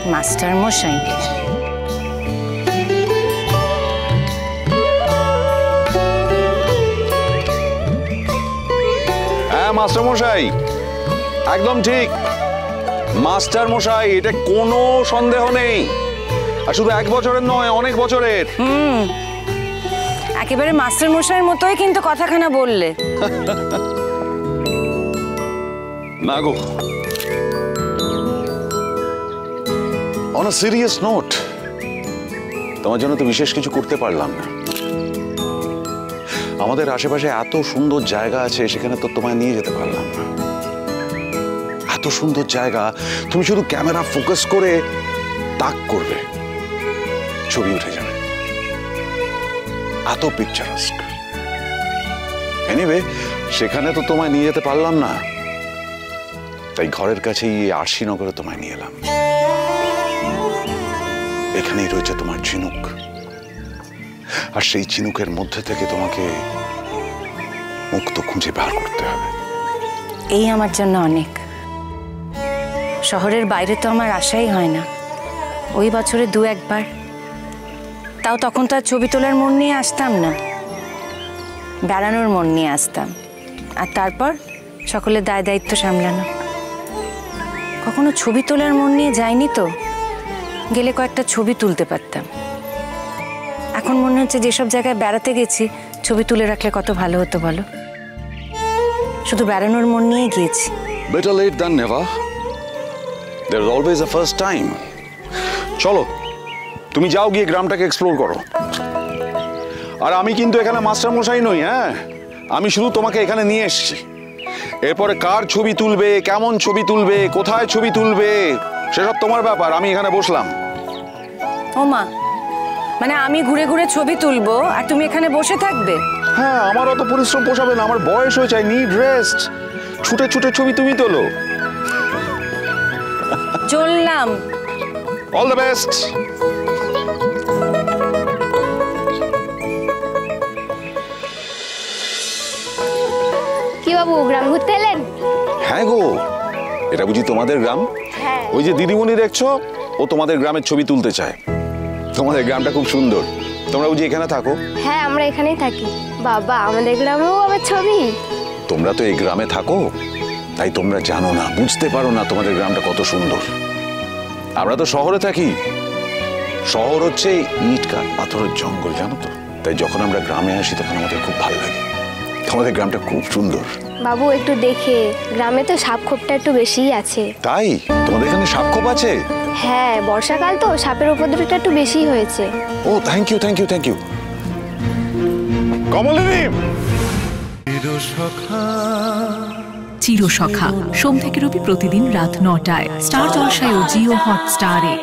Master মশাই। হ্যাঁ master মশাই, একদম ঠিক, মাস্টার মশাই, এটা কোনো সন্দেহ নেই। আর শুধু 1 বছরের নয়, অনেক বছরের। একেবারে মাস্টার মশাইয়ের মতোই কিন্তু কথাখানা বললে। না গো, অন আ সিরিয়াস নোট, তোমার জন্য তো বিশেষ কিছু করতে পারলাম না। আমাদের আশেপাশে এত সুন্দর জায়গা আছে, সেখানে তো তোমায় নিয়ে যেতে পারলাম না। এত সুন্দর জায়গা, তুমি শুধু ক্যামেরা ফোকাস করে তাক করবে, ছবি উঠে যাবে, এত পিকচারাস্ক। এনিওয়ে, সেখানে তো তোমায় নিয়ে যেতে পারলাম না, তাই ঘরের কাছেই আরশিনগরে তোমায় নিয়ে এলাম। এখানেই রয়েছে তোমার ঝিনুক, আর সেই ঝিনুকের মধ্যে থেকে তোমাকে মুক্ত খুঁজে বার করতে হবে। এই আমার জন্য অনেক। শহরের বাইরে তো আমার আশাই হয় না, ওই বছরে 2-1 বার, তাও তখন তো আর ছবি তোলার মন নিয়ে আসতাম না, বেড়ানোর মন নিয়ে আসতাম, আর তারপর সকলের দায় দায়িত্ব সামলানো। কখনো ছবি তোলার মন নিয়ে যাইনি তো, গেলে কয়েকটা ছবি তুলতে পারতাম। এখন মনে হচ্ছে যেসব জায়গায় বেড়াতে গেছি, ছবি তুলে রাখলে কত ভালো হতো বলো। শুধু বেড়ানোর মন নিয়ে গিয়েছি। Better late than never. There is always a first time. চলো, তুমি যাও, গিয়ে গ্রামটাকে এক্সপ্লোর করো। আর আমি কিন্তু এখানে মাস্টার মশাই নই, হ্যাঁ, আমি শুধু তোমাকে এখানে নিয়ে এসেছি। এরপরে কার ছবি তুলবে, কেমন ছবি তুলবে, কোথায় ছবি তুলবে, সেসব তোমার ব্যাপার। আমি এখানে বসলাম। ও মা, মানে আমি ঘুরে ঘুরে ছবি তুলবো আর তুমি এখানে বসে থাকবে? হ্যাঁ, আমার অত পরিশ্রম পোষাবে না, আমার বয়স হয়েছে, আই নিড রেস্ট। ছুটে ছুটে ছবি তুমি তোলো। চললাম। All the best. কি বাবু, গ্রাম ঘুরতে এলেন? হ্যাঁ গো, এটা বুঝি তোমাদের গ্রাম? হ্যাঁ। ওই যে দিদিমণি দেখছো, ও তোমাদের গ্রামের ছবি তুলতে চায়। তোমাদের গ্রামটা খুব সুন্দর। তোমরা বুঝি এখানে থাকো? হ্যাঁ, আমরা এখানেই থাকি। বাবা, আমাদের গ্রামেও আবার ছবি? তোমরা তো এই গ্রামে থাকো, তাই তোমরা জানো না, বুঝতে পারো না তোমাদের গ্রামটা কত সুন্দর। আমরা তো শহরে থাকি, শহর হচ্ছে ইট কাঠ পাথরের জঙ্গল, জানো তো। তাই যখন আমরা গ্রামে আসি তখন আমাদের খুব ভালো লাগে। তোমাদের গ্রামটা খুব সুন্দর। বাবু, একটু দেখে, গ্রামে তো সাপখোপটা একটু বেশিই আছে। তাই তোমাদের এখানে সাপখোপ আছে? হ্যাঁ, বর্ষাকাল তো, সাপের উপদ্রবটা একটু বেশি হয়েছে। ও, thank you thank you thank you. Kamalini. Chirosakha, সোম থেকে রবি প্রতিদিন রাত 9টায় স্টার জলসায় ও জিও হটস্টারে।